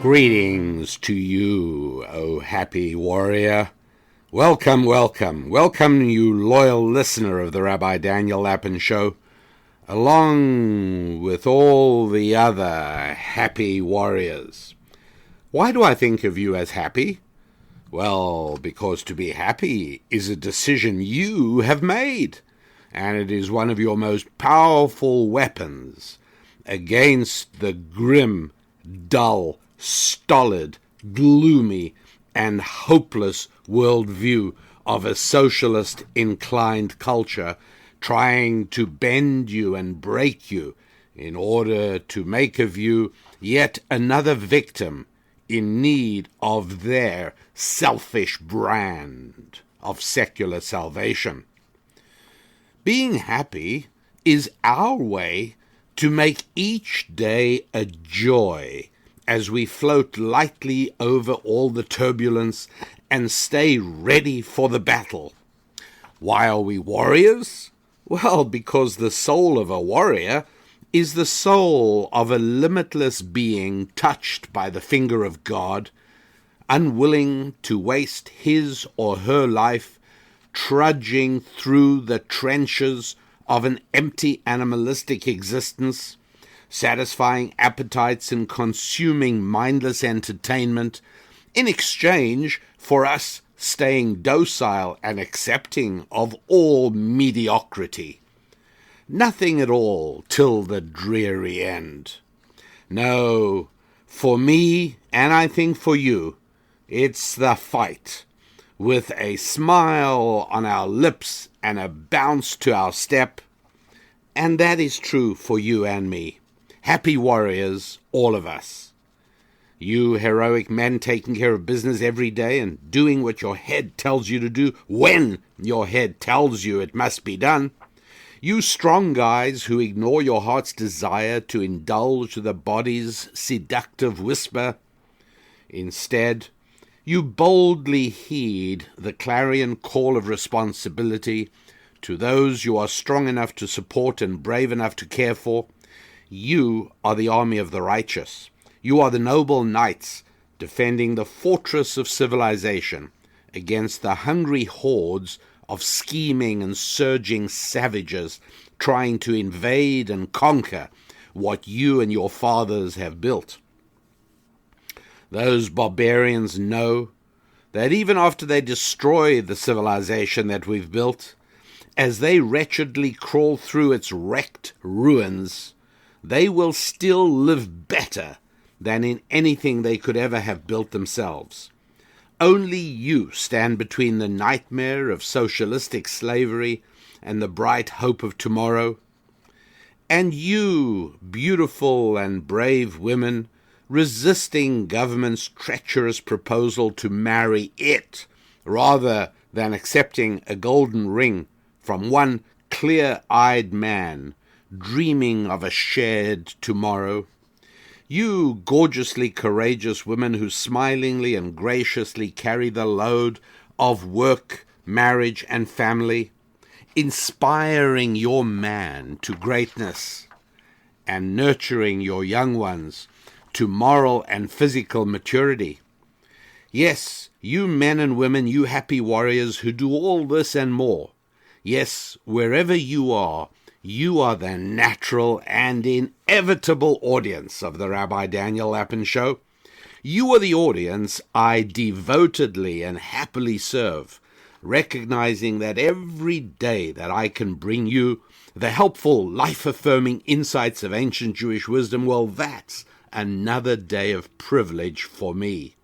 Greetings to you, O happy warrior. Welcome, welcome, welcome, you loyal listener of the Rabbi Daniel Lapin Show, along with all the other happy warriors. Why do I think of you as happy? Well, because to be happy is a decision you have made, and it is one of your most powerful weapons against the grim, dull, stolid, gloomy, and hopeless worldview of a socialist-inclined culture trying to bend you and break you in order to make of you yet another victim in need of their selfish brand of secular salvation. Being happy is our way to make each day a joy as we float lightly over all the turbulence and stay ready for the battle. Why are we warriors? Well, because the soul of a warrior is the soul of a limitless being touched by the finger of God, unwilling to waste his or her life trudging through the trenches of an empty animalistic existence, satisfying appetites and consuming mindless entertainment in exchange for us staying docile and accepting of all mediocrity. Nothing at all till the dreary end. No, for me, and I think for you, it's the fight, with a smile on our lips and a bounce to our step, and that is true for you and me. Happy warriors, all of us. You heroic men taking care of business every day and doing what your head tells you to do when your head tells you it must be done. You strong guys who ignore your heart's desire to indulge the body's seductive whisper. Instead, you boldly heed the clarion call of responsibility to those you are strong enough to support and brave enough to care for. You are the army of the righteous. You are the noble knights defending the fortress of civilization against the hungry hordes of scheming and surging savages trying to invade and conquer what you and your fathers have built. Those barbarians know that even after they destroy the civilization that we've built, as they wretchedly crawl through its wrecked ruins, they will still live better than in anything they could ever have built themselves. Only you stand between the nightmare of socialistic slavery and the bright hope of tomorrow. And you, beautiful and brave women, resisting government's treacherous proposal to marry it, rather than accepting a golden ring from one clear-eyed man, dreaming of a shared tomorrow. You gorgeously courageous women who smilingly and graciously carry the load of work, marriage, and family, inspiring your man to greatness and nurturing your young ones to moral and physical maturity. Yes, you men and women, you happy warriors who do all this and more. Yes, wherever you are the natural and inevitable audience of the Rabbi Daniel Lapin Show. You are the audience I devotedly and happily serve, recognizing that every day that I can bring you the helpful, life-affirming insights of ancient Jewish wisdom, well, that's another day of privilege for me.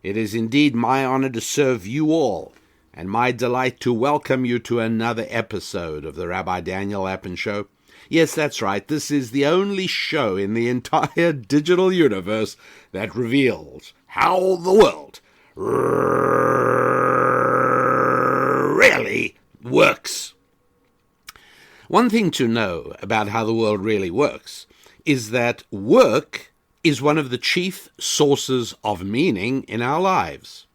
It is indeed my honor to serve you all, and my delight to welcome you to another episode of the Rabbi Daniel Lapin Show. Yes, that's right, this is the only show in the entire digital universe that reveals how the world really works. One thing to know about how the world really works is that work is one of the chief sources of meaning in our lives.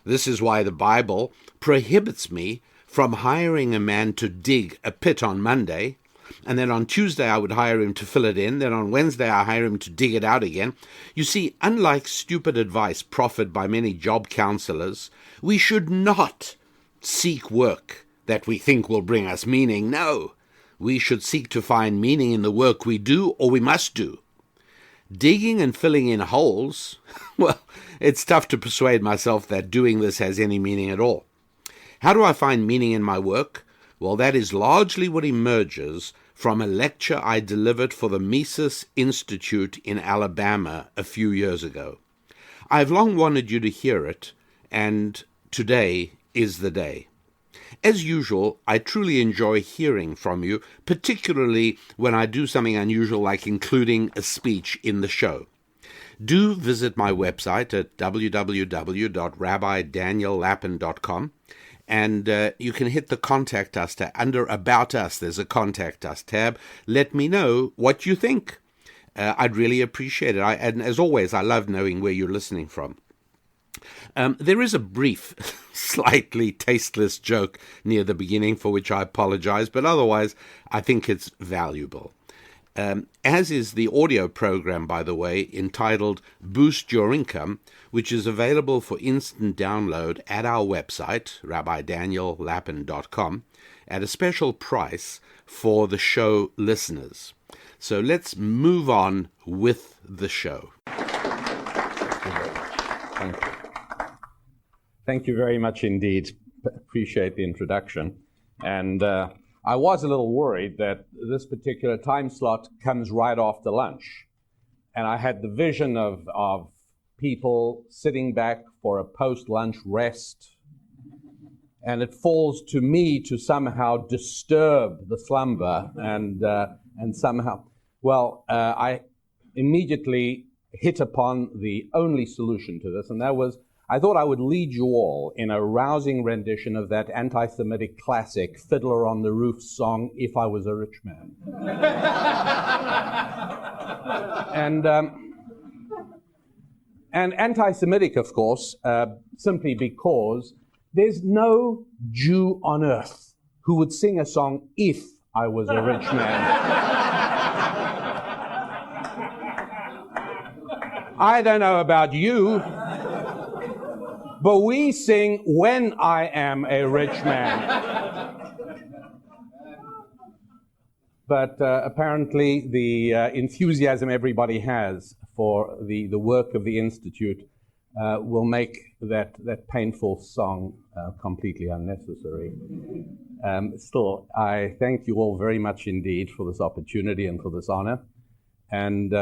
This is why the Bible prohibits me from hiring a man to dig a pit on Monday, and then on Tuesday I would hire him to fill it in, then on Wednesday I hire him to dig it out again. You see, unlike stupid advice proffered by many job counselors, we should not seek work that we think will bring us meaning. No, we should seek to find meaning in the work we do or we must do. Digging and filling in holes, well, it's tough to persuade myself that doing this has any meaning at all. How do I find meaning in my work? Well, that is largely what emerges from a lecture I delivered for the Mises Institute in Alabama a few years ago. I've long wanted you to hear it, and today is the day. As usual, I truly enjoy hearing from you, particularly when I do something unusual like including a speech in the show. Do visit my website at www.rabbidaniellapin.com, and you can hit the Contact Us tab. Under About Us, there's a Contact Us tab. Let me know what you think. I'd really appreciate it. And as always, I love knowing where you're listening from. There is a brief, slightly tasteless joke near the beginning for which I apologize, but otherwise I think it's valuable. As is the audio program, by the way, entitled Boost Your Income, which is available for instant download at our website, rabbidaniellapin.com, at a special price for the show listeners. So let's move on with the show. Thank you. Thank you very much indeed. Appreciate the introduction. And I was a little worried that this particular time slot comes right after lunch. And I had the vision of people sitting back for a post-lunch rest. And it falls to me to somehow disturb the slumber and somehow, I immediately hit upon the only solution to this, and that was I thought I would lead you all in a rousing rendition of that anti-Semitic classic, Fiddler on the Roof song, If I Was a Rich Man. And anti-Semitic, of course, simply because there's no Jew on earth who would sing a song, If I Was a Rich Man. I don't know about you, but we sing When I Am a Rich Man. But apparently the enthusiasm everybody has for the work of the Institute will make that painful song completely unnecessary. Still, I thank you all very much indeed for this opportunity and for this honor. And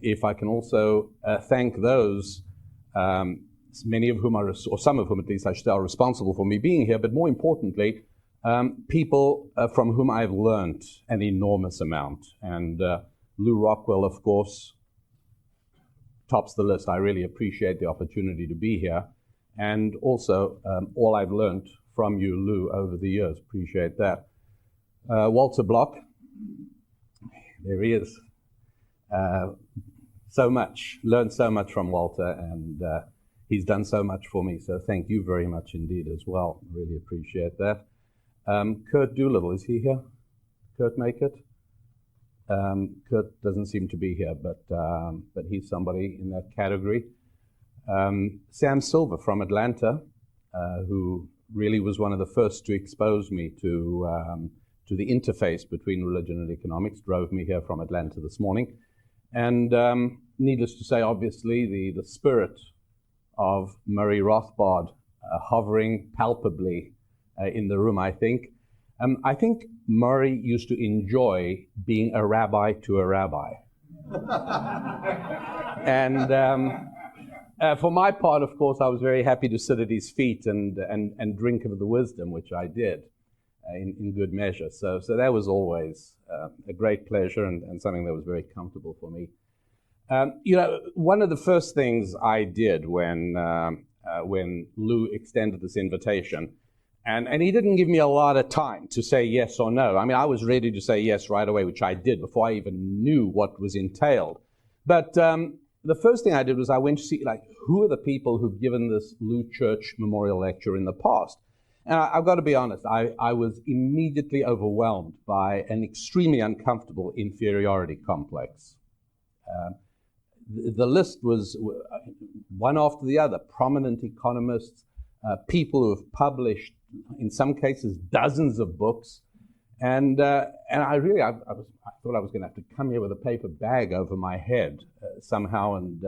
if I can also thank those many of whom are, or some of whom at least I should say, are responsible for me being here, but more importantly, people from whom I've learned an enormous amount. And Lou Rockwell, of course, tops the list. I really appreciate the opportunity to be here. And also, all I've learned from you, Lou, over the years. Appreciate that. Walter Block, there he is. So much, learned so much from Walter, and he's done so much for me, so thank you very much indeed as well. Really appreciate that. Kurt Doolittle, is he here? Kurt make it? Kurt doesn't seem to be here, but he's somebody in that category. Sam Silver from Atlanta, who really was one of the first to expose me to the interface between religion and economics, drove me here from Atlanta this morning. And needless to say, obviously, the spirit of Murray Rothbard hovering palpably in the room, I think. I think Murray used to enjoy being a rabbi to a rabbi. And for my part, of course, I was very happy to sit at his feet and drink of the wisdom, which I did in good measure. So that was always a great pleasure and something that was very comfortable for me. One of the first things I did when Lou extended this invitation, and he didn't give me a lot of time to say yes or no. I mean, I was ready to say yes right away, which I did before I even knew what was entailed. But the first thing I did was I went to see, who are the people who've given this Lou Church Memorial Lecture in the past? And I've got to be honest, I was immediately overwhelmed by an extremely uncomfortable inferiority complex. The list was one after the other, prominent economists, people who have published, in some cases, dozens of books. And I thought I was going to have to come here with a paper bag over my head somehow and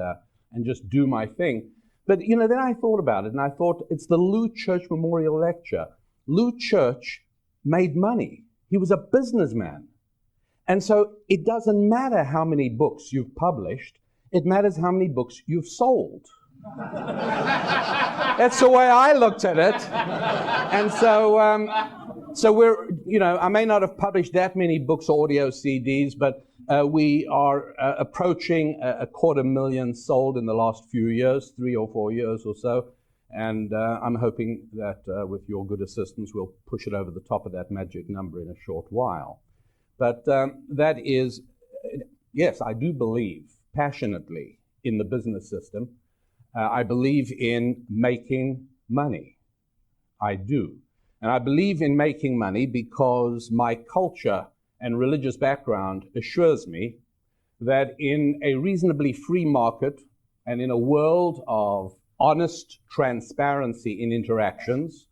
just do my thing. But, then I thought about it, and I thought, it's the Lou Church Memorial Lecture. Lou Church made money. He was a businessman. And so it doesn't matter how many books you've published, it matters how many books you've sold. That's the way I looked at it. And so we're, I may not have published that many books or audio CDs, but we are approaching 250,000 sold in the last few years, 3 or 4 years or so. And I'm hoping that with your good assistance, we'll push it over the top of that magic number in a short while. But that is, yes, I do believe passionately in the business system. I believe in making money. I do. And I believe in making money because my culture and religious background assures me that in a reasonably free market and in a world of honest transparency in interactions,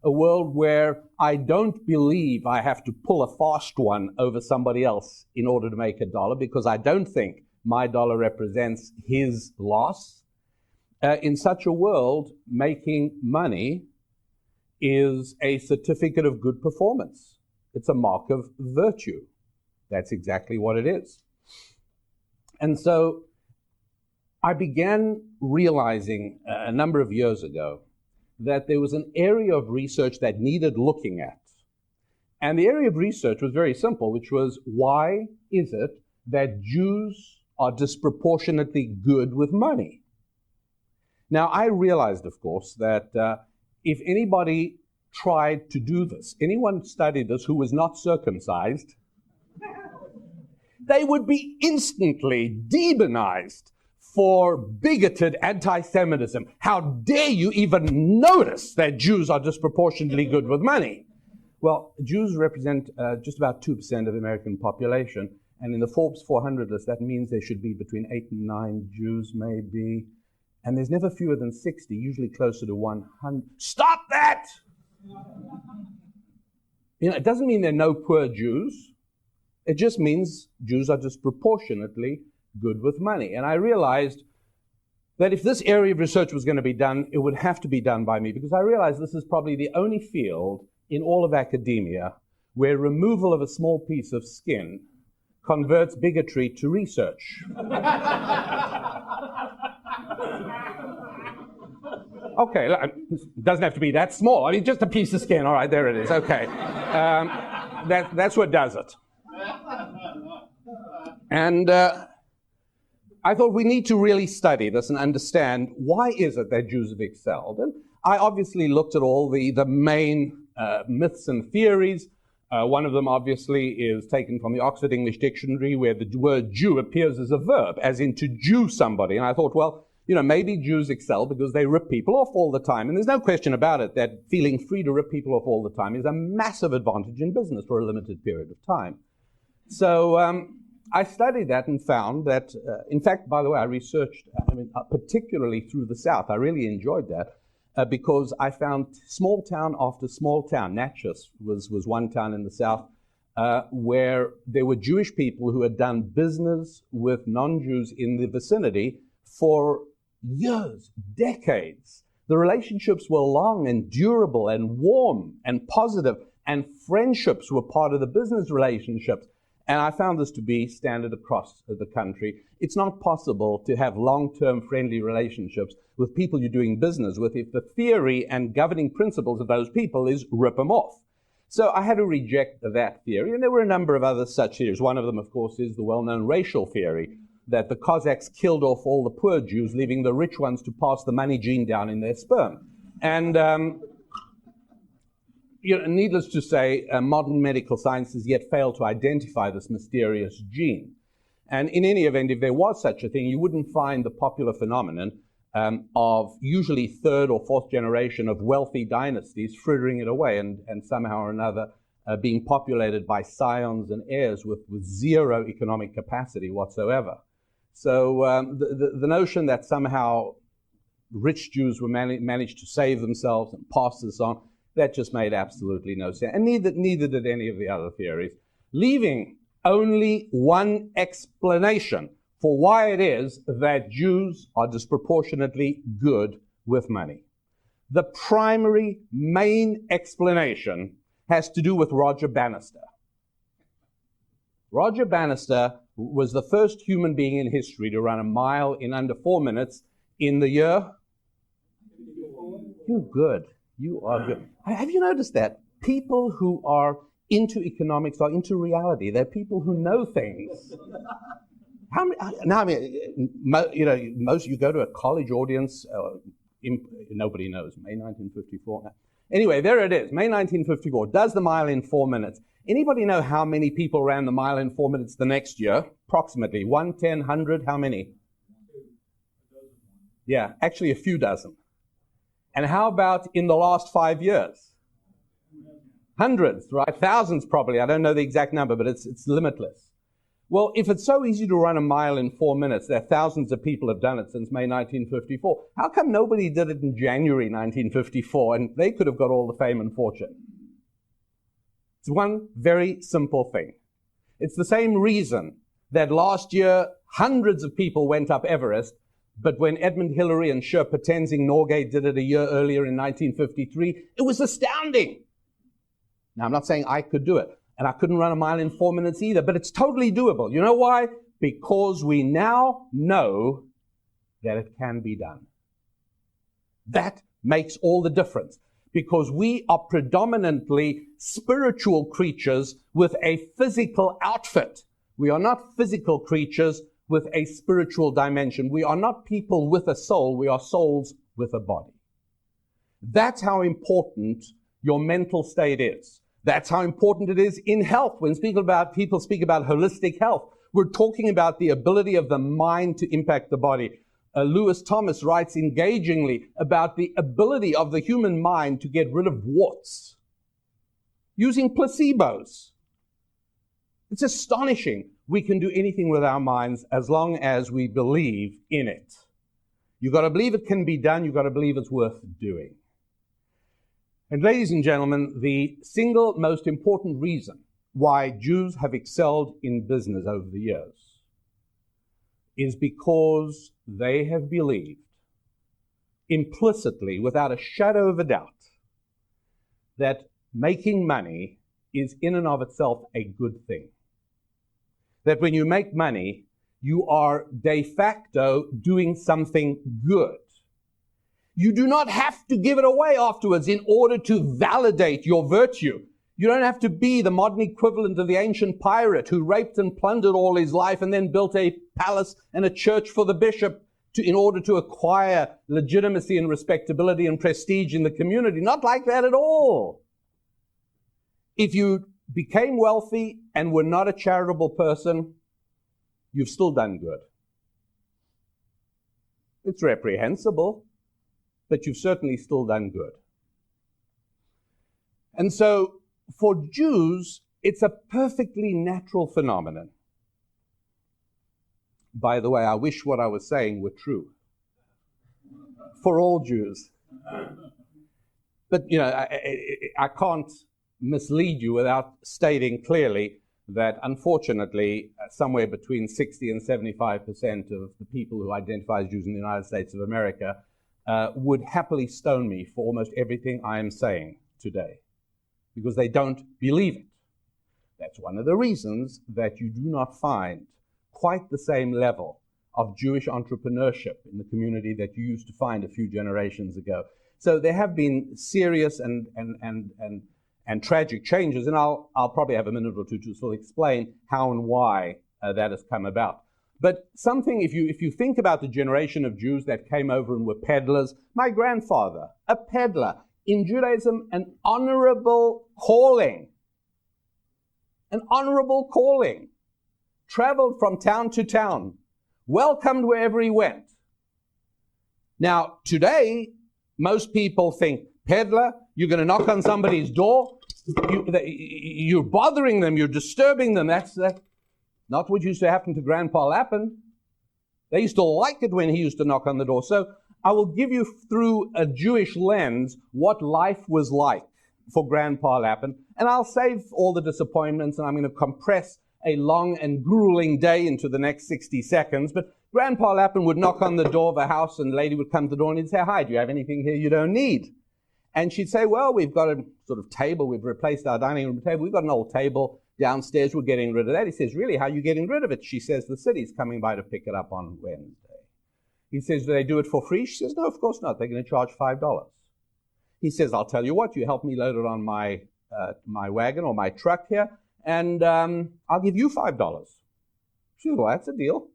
a world where I don't believe I have to pull a fast one over somebody else in order to make a dollar, because I don't think my dollar represents his loss. In such a world, making money is a certificate of good performance. It's a mark of virtue. That's exactly what it is. And so I began realizing a number of years ago that there was an area of research that needed looking at. And the area of research was very simple, which was, why is it that Jews are disproportionately good with money? Now, I realized, of course, that if anybody tried to do this, anyone studied this who was not circumcised, they would be instantly demonized for bigoted anti-Semitism. How dare you even notice that Jews are disproportionately good with money? Well, Jews represent just about 2% of the American population, and in the Forbes 400 list, that means there should be between 8 and 9 Jews, maybe. And there's never fewer than 60, usually closer to 100. Stop that! It doesn't mean there are no poor Jews. It just means Jews are disproportionately good with money. And I realized that if this area of research was going to be done, it would have to be done by me, because I realized this is probably the only field in all of academia where removal of a small piece of skin converts bigotry to research. Okay, it doesn't have to be that small. I mean, just a piece of skin. All right, there it is. Okay. That's what does it. And I thought we need to really study this and understand, why is it that Jews have excelled? And I obviously looked at all the main myths and theories. One of them, obviously, is taken from the Oxford English Dictionary, where the word Jew appears as a verb, as in to Jew somebody. And I thought, well, maybe Jews excel because they rip people off all the time. And there's no question about it that feeling free to rip people off all the time is a massive advantage in business for a limited period of time. So I studied that and found that, in fact, by the way, I researched, particularly through the South. I really enjoyed that because I found small town after small town. Natchez was one town in the South where there were Jewish people who had done business with non-Jews in the vicinity for years, decades. The relationships were long and durable and warm and positive, and friendships were part of the business relationships. And I found this to be standard across the country. It's not possible to have long-term friendly relationships with people you're doing business with if the theory and governing principles of those people is rip them off. So I had to reject that theory, and there were a number of other such theories. One of them, of course, is the well-known racial theory, that the Cossacks killed off all the poor Jews, leaving the rich ones to pass the money gene down in their sperm. And needless to say, modern medical science has yet failed to identify this mysterious gene. And in any event, if there was such a thing, you wouldn't find the popular phenomenon of usually third or fourth generation of wealthy dynasties frittering it away and somehow or another being populated by scions and heirs with zero economic capacity whatsoever. So the notion that somehow rich Jews were managed to save themselves and pass this on, that just made absolutely no sense. And neither did any of the other theories, leaving only one explanation for why it is that Jews are disproportionately good with money. The primary main explanation has to do with Roger Bannister. Roger Bannister was the first human being in history to run a mile in under 4 minutes in the year. You're good. You are good. Have you noticed that? People who are into economics are into reality. They're people who know things. Most you go to a college audience, nobody knows, May 1954. Anyway, there it is, May 1954, does the mile in 4 minutes. Anybody know how many people ran the mile in 4 minutes the next year? Approximately 1, 10, 100, how many? Yeah, actually a few dozen. And how about in the last 5 years? Hundreds, right? Thousands probably. I don't know the exact number, but it's limitless. Well, if it's so easy to run a mile in 4 minutes, that thousands of people have done it since May 1954, how come nobody did it in January 1954 and they could have got all the fame and fortune? It's one very simple thing. It's the same reason that last year hundreds of people went up Everest, but when Edmund Hillary and Sherpa Tenzing Norgay did it a year earlier in 1953, it was astounding. Now, I'm not saying I could do it. And I couldn't run a mile in 4 minutes either, but it's totally doable. You know why? Because we now know that it can be done. That makes all the difference. Because we are predominantly spiritual creatures with a physical outfit. We are not physical creatures with a spiritual dimension. We are not people with a soul. We are souls with a body. That's how important your mental state is. That's how important it is in health. When people speak about holistic health, we're talking about the ability of the mind to impact the body. Lewis Thomas writes engagingly about the ability of the human mind to get rid of warts using placebos. It's astonishing. We can do anything with our minds as long as we believe in it. You've got to believe it can be done. You've got to believe it's worth doing. And ladies and gentlemen, the single most important reason why Jews have excelled in business over the years is because they have believed implicitly, without a shadow of a doubt, that making money is in and of itself a good thing. That when you make money, you are de facto doing something good. You do not have to give it away afterwards in order to validate your virtue. You don't have to be the modern equivalent of the ancient pirate who raped and plundered all his life and then built a palace and a church for the bishop in order to acquire legitimacy and respectability and prestige in the community. Not like that at all. If you became wealthy and were not a charitable person, you've still done good. It's reprehensible, but you've certainly still done good. And so, for Jews, it's a perfectly natural phenomenon. By the way, I wish what I was saying were true. For all Jews. But, I can't mislead you without stating clearly that, unfortunately, somewhere between 60 and 75% of the people who identify as Jews in the United States of America would happily stone me for almost everything I am saying today, because they don't believe it. That's one of the reasons that you do not find quite the same level of Jewish entrepreneurship in the community that you used to find a few generations ago. So there have been serious and tragic changes, and I'll probably have a minute or two to sort of explain how and why that has come about. But something, if you think about the generation of Jews that came over and were peddlers, my grandfather, a peddler, in Judaism, an honorable calling. An honorable calling. Traveled from town to town. Welcomed wherever he went. Now, today, most people think, peddler, you're going to knock on somebody's door, you're bothering them, you're disturbing them. That's not what used to happen to Grandpa Lappin. They used to like it when he used to knock on the door. So I will give you through a Jewish lens what life was like for Grandpa Lappin, and I'll save all the disappointments, and I'm going to compress a long and grueling day into the next 60 seconds. But Grandpa Lappin would knock on the door of a house, and the lady would come to the door and he'd say, "Hi, do you have anything here you don't need?" And she'd say, "Well, we've got a sort of table. We've replaced our dining room table. We've got an old table downstairs. We're getting rid of that." He says, "Really? How are you getting rid of it?" She says, "The city's coming by to pick it up on Wednesday." He says, "Do they do it for free?" She says, "No, of course not. They're going to charge $5. He says, "I'll tell you what, you help me load it on my wagon or my truck here, and I'll give you $5. She says, "Well, that's a deal."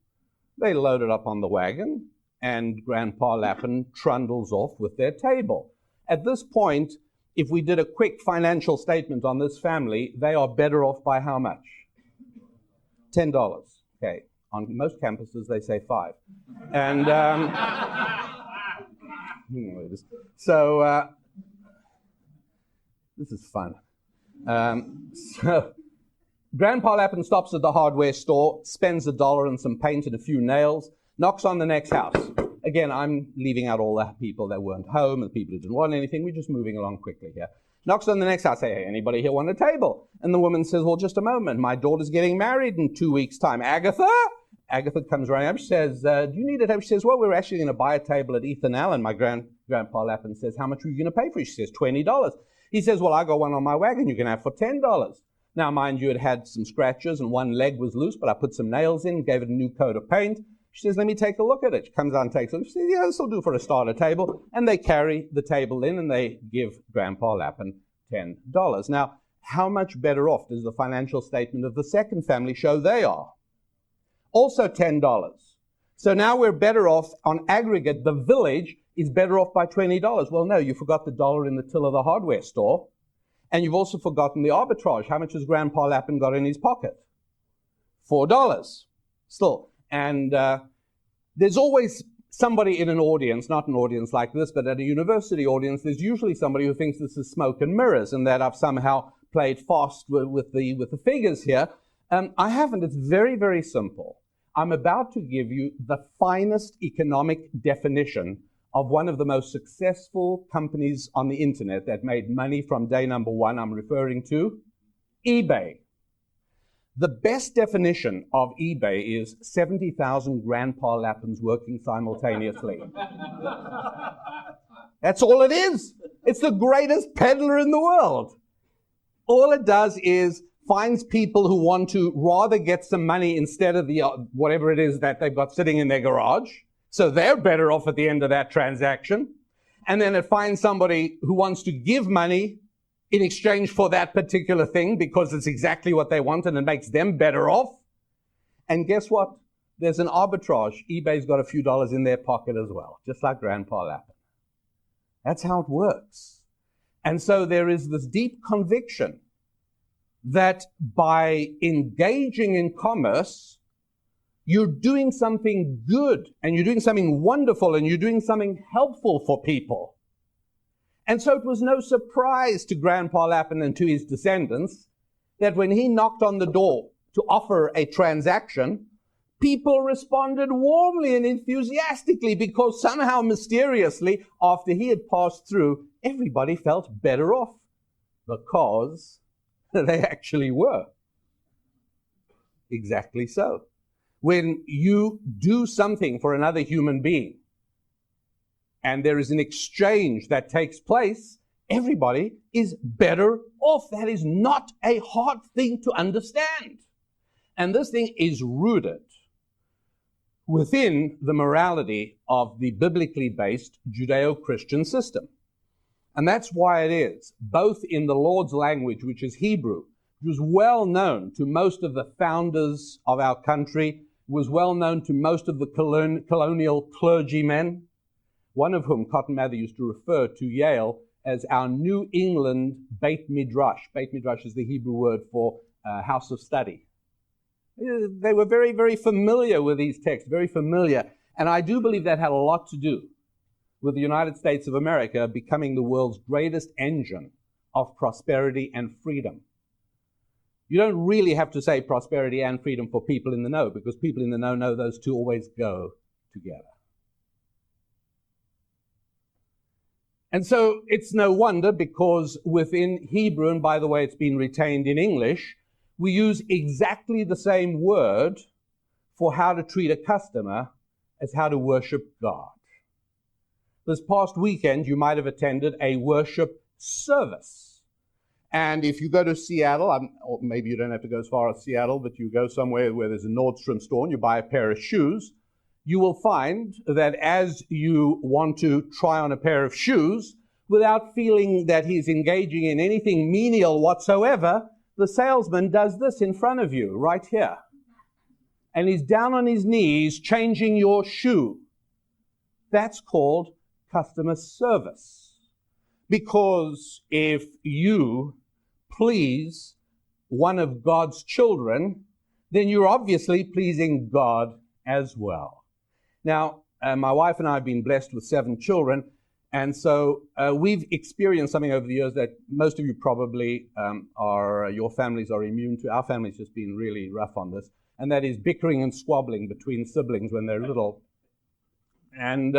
They load it up on the wagon, and Grandpa Lappin trundles off with their table. At this point, if we did a quick financial statement on this family, they are better off by how much? $10. Okay. On most campuses, they say $5. And so this is fun. So Grandpa Lappin stops at the hardware store, spends $1 and some paint and a few nails, knocks on the next house. Again, I'm leaving out all the people that weren't home and the people who didn't want anything. We're just moving along quickly here. Knocks on the next house. Hey, anybody here want a table? And the woman says, "Well, just a moment. My daughter's getting married in 2 weeks' time. Agatha?" Agatha comes running up. She says, "Do you need a table?" She says, "Well, we're actually going to buy a table at Ethan Allen." My Grandpa Lappin says, "How much are you going to pay for it?" She says, $20. He says, "Well, I got one on my wagon you can have for $10. Now, mind you, it had some scratches and one leg was loose, but I put some nails in, gave it a new coat of paint. She says, "Let me take a look at it." She comes out and takes a look. She says, "Yeah, this will do for a starter table." And they carry the table in and they give Grandpa Lappin $10. Now, how much better off does the financial statement of the second family show they are? Also $10. So now we're better off on aggregate. The village is better off by $20. Well, no, you forgot the dollar in the till of the hardware store. And you've also forgotten the arbitrage. How much has Grandpa Lappin got in his pocket? $4. Still. And there's always somebody in an audience, not an audience like this, but at a university audience, there's usually somebody who thinks this is smoke and mirrors and that I've somehow played fast with the figures here. I haven't. It's very, very simple. I'm about to give you the finest economic definition of one of the most successful companies on the internet that made money from day number one. I'm referring to eBay. The best definition of eBay is 70,000 Grandpa Lappins working simultaneously. That's all it is. It's the greatest peddler in the world. All it does is finds people who want to rather get some money instead of the whatever it is that they've got sitting in their garage. So they're better off at the end of that transaction. And then it finds somebody who wants to give money in exchange for that particular thing because it's exactly what they want and it makes them better off. And guess what? There's an arbitrage. eBay's got a few dollars in their pocket as well, just like Grandpa Lappin. That's how it works. And so there is this deep conviction that by engaging in commerce, you're doing something good and you're doing something wonderful and you're doing something helpful for people. And so it was no surprise to Grandpa Lappin and to his descendants that when he knocked on the door to offer a transaction, people responded warmly and enthusiastically because somehow mysteriously, after he had passed through, everybody felt better off because they actually were. Exactly so. When you do something for another human being and there is an exchange that takes place, everybody is better off. That is not a hard thing to understand. And this thing is rooted within the morality of the biblically based Judeo-Christian system. And that's why it is, both in the Lord's language, which is Hebrew, which was well known to most of the founders of our country, was well known to most of the colonial clergymen, one of whom Cotton Mather used to refer to Yale as our New England Beit Midrash. Beit Midrash is the Hebrew word for house of study. They were very, very familiar with these texts, very familiar. And I do believe that had a lot to do with the United States of America becoming the world's greatest engine of prosperity and freedom. You don't really have to say prosperity and freedom for people in the know, because people in the know those two always go together. And so it's no wonder, because within Hebrew, and by the way, it's been retained in English, we use exactly the same word for how to treat a customer as how to worship God. This past weekend, you might have attended a worship service. And if you go to Seattle, or maybe you don't have to go as far as Seattle, but you go somewhere where there's a Nordstrom store and you buy a pair of shoes, you will find that as you want to try on a pair of shoes, without feeling that he's engaging in anything menial whatsoever, the salesman does this in front of you, right here. And he's down on his knees changing your shoe. That's called customer service. Because if you please one of God's children, then you're obviously pleasing God as well. Now, my wife and I have been blessed with 7 children, and so we've experienced something over the years that most of you probably your families are immune to. Our family's just been really rough on this, and that is bickering and squabbling between siblings when they're little. And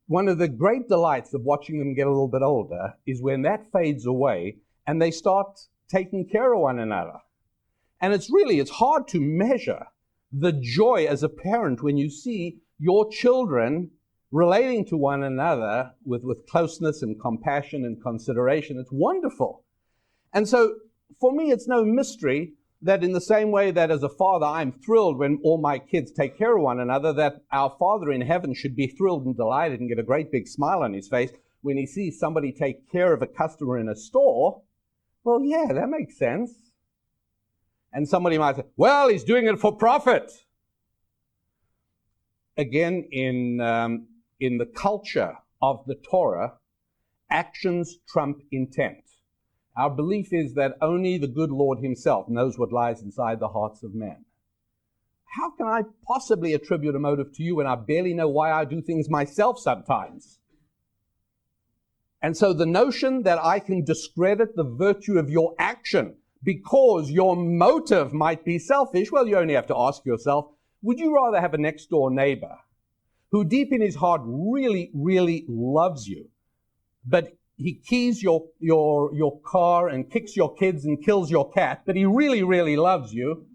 one of the great delights of watching them get a little bit older is when that fades away and they start taking care of one another. And it's hard to measure the joy as a parent when you see your children relating to one another with closeness and compassion and consideration. It's wonderful. And so for me, it's no mystery that in the same way that as a father, I'm thrilled when all my kids take care of one another, that our Father in heaven should be thrilled and delighted and get a great big smile on his face when he sees somebody take care of a customer in a store. Well, yeah, that makes sense. And somebody might say, well, he's doing it for profit. Again, in the culture of the Torah, actions trump intent. Our belief is that only the good Lord himself knows what lies inside the hearts of men. How can I possibly attribute a motive to you when I barely know why I do things myself sometimes? And so the notion that I can discredit the virtue of your action because your motive might be selfish, well, you only have to ask yourself, would you rather have a next-door neighbor who deep in his heart really, really loves you, but he keys your car and kicks your kids and kills your cat, but he really, really loves you?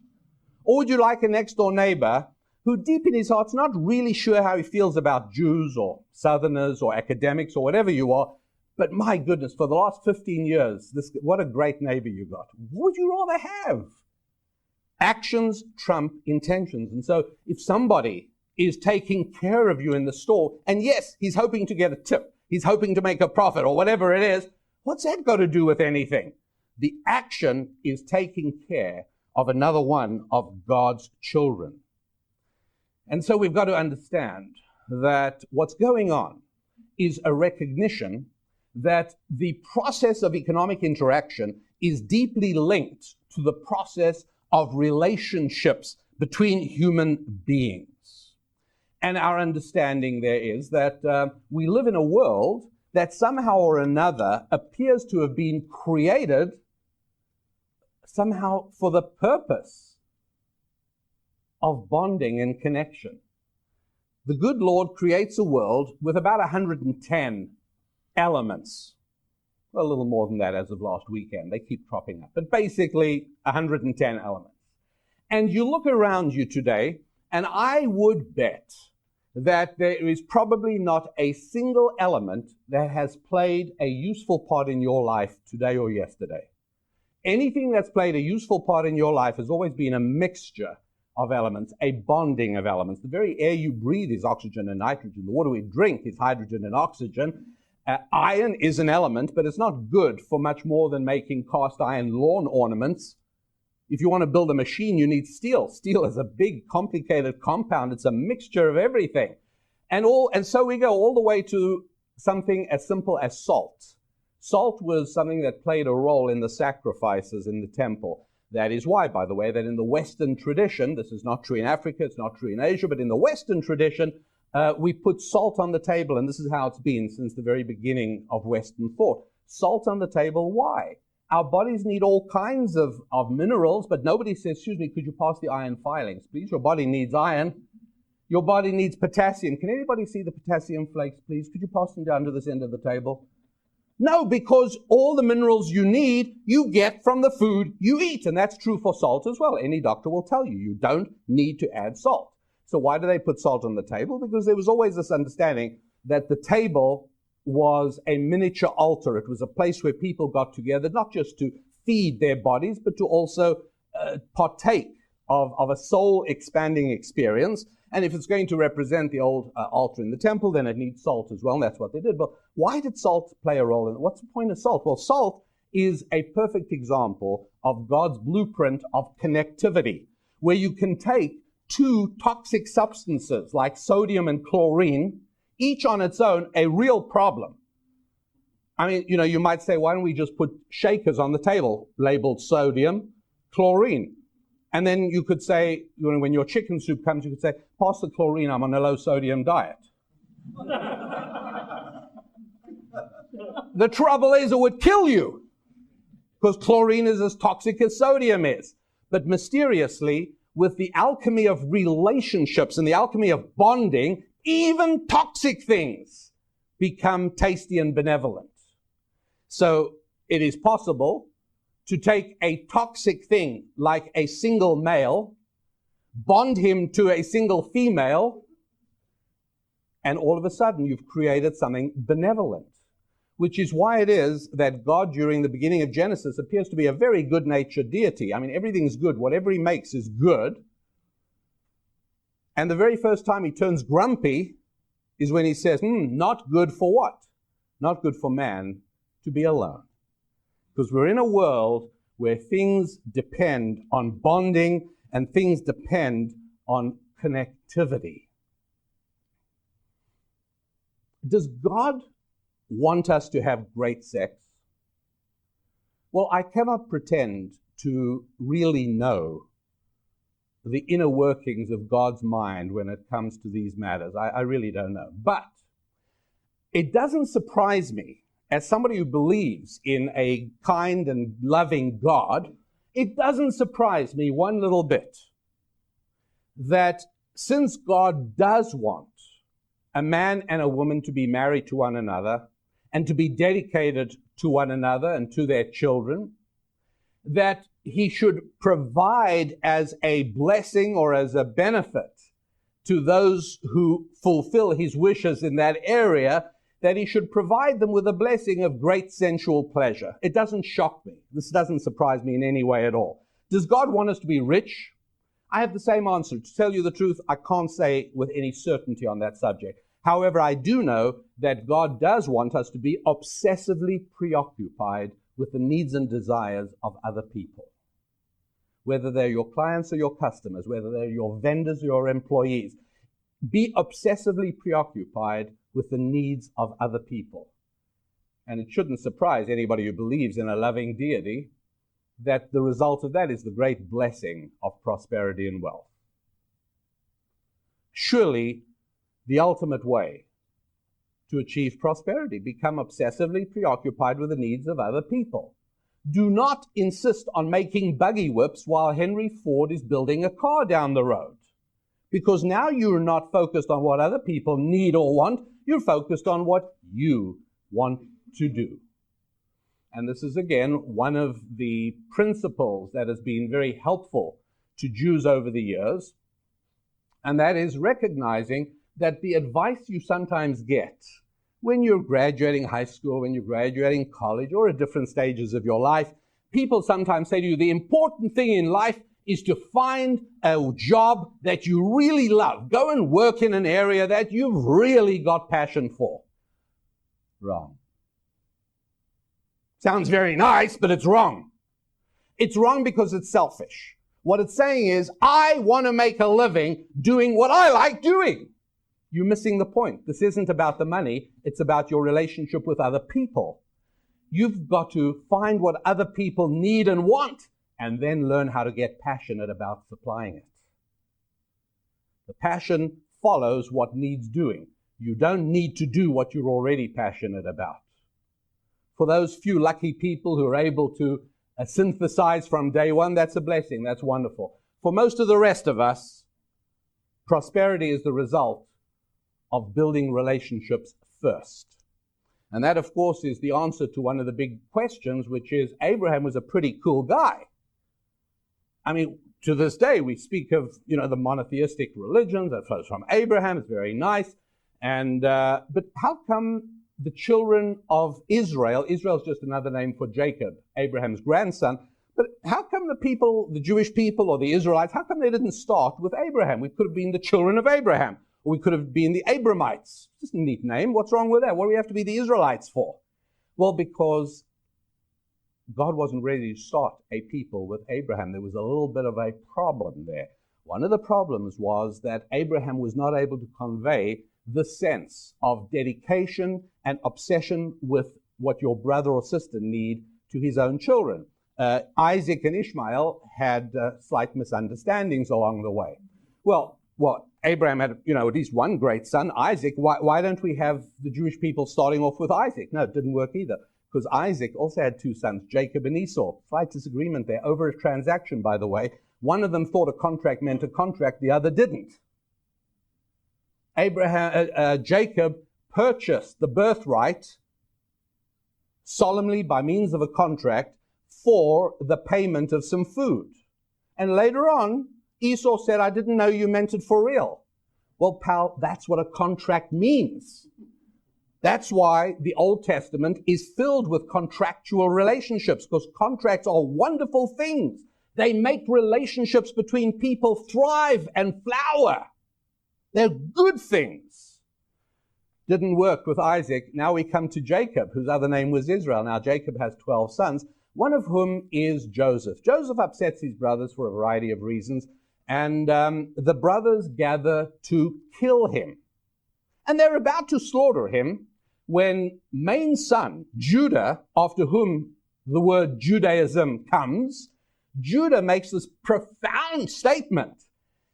Or would you like a next-door neighbor who deep in his heart's not really sure how he feels about Jews or Southerners or academics or whatever you are, but my goodness, for the last 15 years, what a great neighbor you got. What would you rather have? Actions trump intentions. And so if somebody is taking care of you in the store, and yes, he's hoping to get a tip, he's hoping to make a profit or whatever it is, what's that got to do with anything? The action is taking care of another one of God's children. And so we've got to understand that what's going on is a recognition that the process of economic interaction is deeply linked to the process of relationships between human beings. And our understanding there is that we live in a world that somehow or another appears to have been created somehow for the purpose of bonding and connection. The good Lord creates a world with about 110 elements. Well, a little more than that as of last weekend. They keep cropping up. But basically, 110 elements. And you look around you today, and I would bet that there is probably not a single element that has played a useful part in your life today or yesterday. Anything that's played a useful part in your life has always been a mixture of elements, a bonding of elements. The very air you breathe is oxygen and nitrogen. The water we drink is hydrogen and oxygen. Iron is an element, but it's not good for much more than making cast iron lawn ornaments. If you want to build a machine, you need steel. Steel is a big, complicated compound. It's a mixture of everything. And so we go all the way to something as simple as salt. Salt was something that played a role in the sacrifices in the temple. That is why, by the way, that in the Western tradition, this is not true in Africa, it's not true in Asia, but in the Western tradition, We put salt on the table, and this is how it's been since the very beginning of Western thought. Salt on the table, why? Our bodies need all kinds of minerals, but nobody says, excuse me, could you pass the iron filings, please? Your body needs iron. Your body needs potassium. Can anybody see the potassium flakes, please? Could you pass them down to this end of the table? No, because all the minerals you need, you get from the food you eat. And that's true for salt as well. Any doctor will tell you, you don't need to add salt. So why do they put salt on the table? Because there was always this understanding that the table was a miniature altar. It was a place where people got together, not just to feed their bodies, but to also partake of a soul-expanding experience. And if it's going to represent the old altar in the temple, then it needs salt as well, and that's what they did. But why did salt play a role in it? What's the point of salt? Well, salt is a perfect example of God's blueprint of connectivity, where you can take two toxic substances like sodium and chlorine, each on its own, a real problem. I mean, you might say, why don't we just put shakers on the table labeled sodium, chlorine? And then you could say, when your chicken soup comes, you could say, pass the chlorine, I'm on a low sodium diet. The trouble is it would kill you, because chlorine is as toxic as sodium is. But mysteriously, with the alchemy of relationships and the alchemy of bonding, even toxic things become tasty and benevolent. So it is possible to take a toxic thing like a single male, bond him to a single female, and all of a sudden you've created something benevolent, which is why it is that God, during the beginning of Genesis, appears to be a very good-natured deity. I mean, everything's good. Whatever he makes is good. And the very first time he turns grumpy is when he says, not good for what? Not good for man to be alone. Because we're in a world where things depend on bonding and things depend on connectivity. Does God want us to have great sex? Well, I cannot pretend to really know the inner workings of God's mind when it comes to these matters. I really don't know. But it doesn't surprise me, as somebody who believes in a kind and loving God, it doesn't surprise me one little bit that since God does want a man and a woman to be married to one another and to be dedicated to one another and to their children, that he should provide as a blessing or as a benefit to those who fulfill his wishes in that area, that he should provide them with a blessing of great sensual pleasure. It doesn't shock me. This doesn't surprise me in any way at all. Does God want us to be rich? I have the same answer. To tell you the truth, I can't say with any certainty on that subject. However, I do know that God does want us to be obsessively preoccupied with the needs and desires of other people. Whether they're your clients or your customers, whether they're your vendors or your employees, be obsessively preoccupied with the needs of other people. And it shouldn't surprise anybody who believes in a loving deity that the result of that is the great blessing of prosperity and wealth. Surely, the ultimate way to achieve prosperity, become obsessively preoccupied with the needs of other people. Do not insist on making buggy whips while Henry Ford is building a car down the road. Because now you're not focused on what other people need or want, you're focused on what you want to do. And this is, again, one of the principles that has been very helpful to Jews over the years, and that is recognizing that the advice you sometimes get when you're graduating high school, when you're graduating college, or at different stages of your life, people sometimes say to you, the important thing in life is to find a job that you really love. Go and work in an area that you've really got passion for. Wrong. Sounds very nice, but it's wrong. It's wrong because it's selfish. What it's saying is, I want to make a living doing what I like doing. You're missing the point. This isn't about the money. It's about your relationship with other people. You've got to find what other people need and want, and then learn how to get passionate about supplying it. The passion follows what needs doing. You don't need to do what you're already passionate about. For those few lucky people who are able to synthesize from day one, that's a blessing. That's wonderful. For most of the rest of us, prosperity is the result of building relationships first. And that, of course, is the answer to one of the big questions, which is Abraham was a pretty cool guy. I mean, to this day, we speak of, the monotheistic religions that flows from Abraham. It's very nice. And but how come the children of Israel's just another name for Jacob, Abraham's grandson, but how come the Jewish people or the Israelites, how come they didn't start with Abraham? We could have been the children of Abraham, or we could have been the Abramites. Just a neat name. What's wrong with that? What do we have to be the Israelites for? Well, because God wasn't ready to start a people with Abraham. There was a little bit of a problem there. One of the problems was that Abraham was not able to convey the sense of dedication and obsession with what your brother or sister need to his own children. Isaac and Ishmael had slight misunderstandings along the way. Well, Abraham had, at least one great son, Isaac. Why don't we have the Jewish people starting off with Isaac? No, it didn't work either, because Isaac also had two sons, Jacob and Esau. Slight disagreement there over a transaction, by the way. One of them thought a contract meant a contract, the other didn't. Jacob purchased the birthright solemnly by means of a contract for the payment of some food. And later on, Esau said, I didn't know you meant it for real. Well, pal, that's what a contract means. That's why the Old Testament is filled with contractual relationships, because contracts are wonderful things. They make relationships between people thrive and flower. They're good things. Didn't work with Isaac. Now we come to Jacob, whose other name was Israel. Now Jacob has 12 sons, one of whom is Joseph. Joseph upsets his brothers for a variety of reasons, and the brothers gather to kill him. And they're about to slaughter him when main son, Judah, after whom the word Judaism comes, Judah makes this profound statement.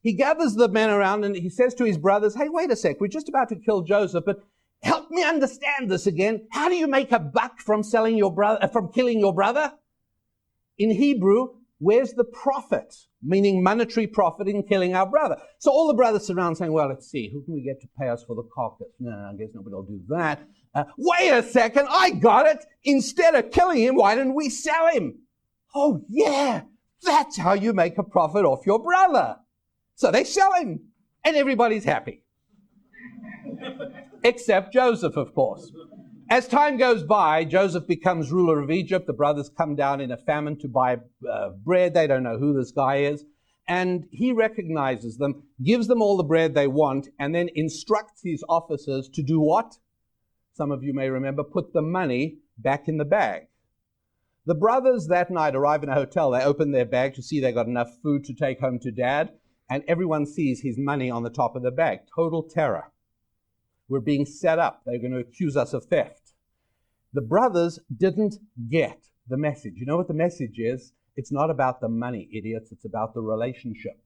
He gathers the men around and he says to his brothers, hey, wait a sec, we're just about to kill Joseph, but help me understand this again. How do you make a buck from killing your brother? In Hebrew, where's the profit? Meaning monetary profit in killing our brother. So all the brothers surround saying, well, let's see, who can we get to pay us for the carcass? No, I guess nobody will do that. Wait a second, I got it. Instead of killing him, why didn't we sell him? Oh, yeah, that's how you make a profit off your brother. So they sell him, and everybody's happy. Except Joseph, of course. As time goes by, Joseph becomes ruler of Egypt. The brothers come down in a famine to buy bread. They don't know who this guy is. And he recognizes them, gives them all the bread they want, and then instructs his officers to do what? Some of you may remember, put the money back in the bag. The brothers that night arrive in a hotel. They open their bag to see they got enough food to take home to dad. And everyone sees his money on the top of the bag. Total terror. We're being set up. They're going to accuse us of theft. The brothers didn't get the message. You know what the message is? It's not about the money, idiots. It's about the relationship.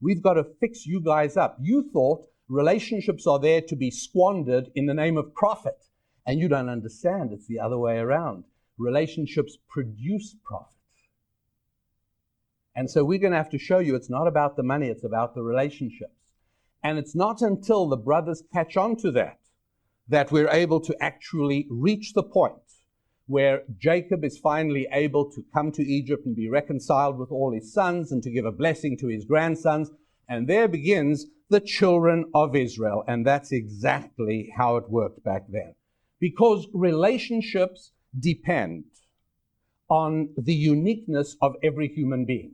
We've got to fix you guys up. You thought relationships are there to be squandered in the name of profit. And you don't understand. It's the other way around. Relationships produce profit. And so we're going to have to show you it's not about the money, it's about the relationships. And it's not until the brothers catch on to that we're able to actually reach the point where Jacob is finally able to come to Egypt and be reconciled with all his sons and to give a blessing to his grandsons. And there begins the children of Israel. And that's exactly how it worked back then. Because relationships depend on the uniqueness of every human being.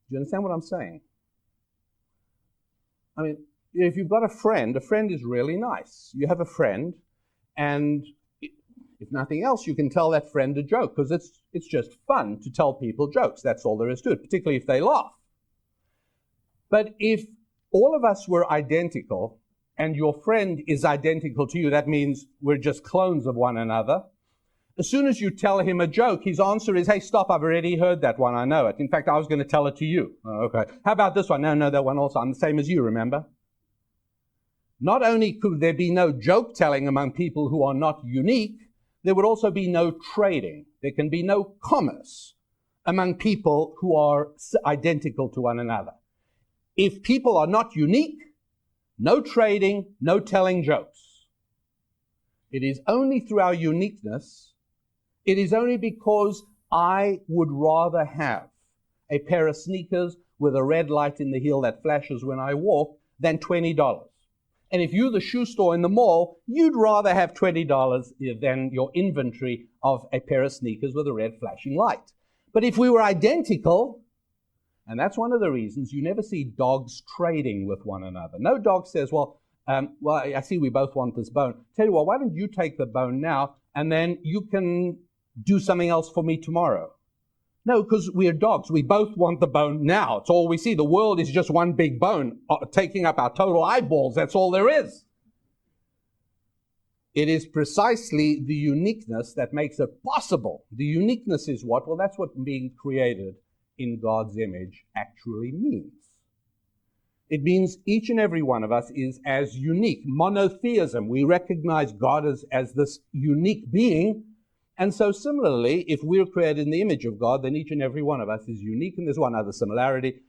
Do you understand what I'm saying? I mean, if you've got a friend is really nice. You have a friend, and if nothing else, you can tell that friend a joke, because it's just fun to tell people jokes. That's all there is to it, particularly if they laugh. But if all of us were identical, and your friend is identical to you, that means we're just clones of one another, As soon as you tell him a joke, his answer is, hey, stop, I've already heard that one, I know it. In fact, I was going to tell it to you. Oh, okay. How about this one? No, that one also. I'm the same as you, remember? Not only could there be no joke telling among people who are not unique, there would also be no trading. There can be no commerce among people who are identical to one another. If people are not unique, no trading, no telling jokes. It is only through our uniqueness, it is only because I would rather have a pair of sneakers with a red light in the heel that flashes when I walk than $20. And if you're the shoe store in the mall, you'd rather have $20 than your inventory of a pair of sneakers with a red flashing light. But if we were identical, and that's one of the reasons you never see dogs trading with one another. No dog says, well, I see we both want this bone. Tell you what, why don't you take the bone now, and then you can do something else for me tomorrow? No, because we're dogs. We both want the bone now. It's all we see. The world is just one big bone taking up our total eyeballs. That's all there is. It is precisely the uniqueness that makes it possible. The uniqueness is what? Well, that's what being created in God's image actually means. It means each and every one of us is as unique. Monotheism. We recognize God as this unique being. And so similarly, if we're created in the image of God, then each and every one of us is unique. And there's one other similarity.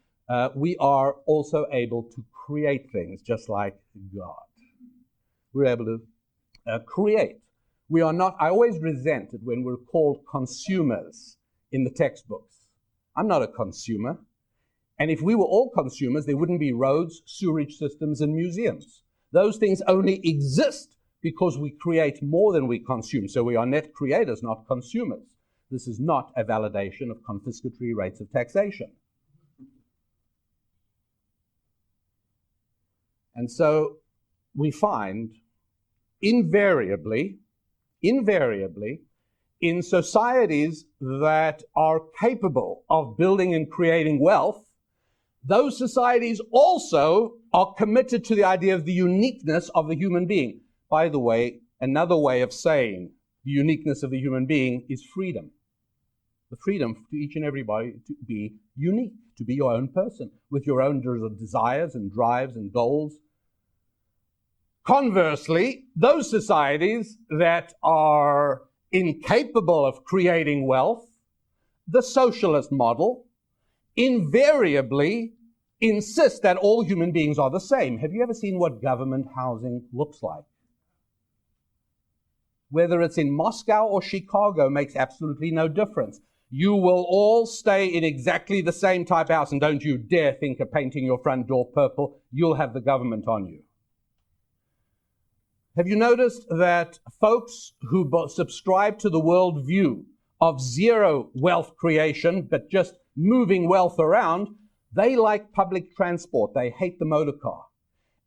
We are also able to create things just like God. We're able to create. We are not, I always resent it when we're called consumers in the textbooks. I'm not a consumer. And if we were all consumers, there wouldn't be roads, sewerage systems, and museums. Those things only exist because we create more than we consume. So we are net creators, not consumers. This is not a validation of confiscatory rates of taxation. And so we find invariably, in societies that are capable of building and creating wealth, those societies also are committed to the idea of the uniqueness of the human being. By the way, another way of saying the uniqueness of the human being is freedom. The freedom to each and everybody to be unique, to be your own person, with your own desires and drives and goals. Conversely, those societies that are incapable of creating wealth, the socialist model, invariably insist that all human beings are the same. Have you ever seen what government housing looks like? Whether it's in Moscow or Chicago makes absolutely no difference. You will all stay in exactly the same type house, and don't you dare think of painting your front door purple. You'll have the government on you. Have you noticed that folks who subscribe to the worldview of zero wealth creation, but just moving wealth around, they like public transport. They hate the motor car.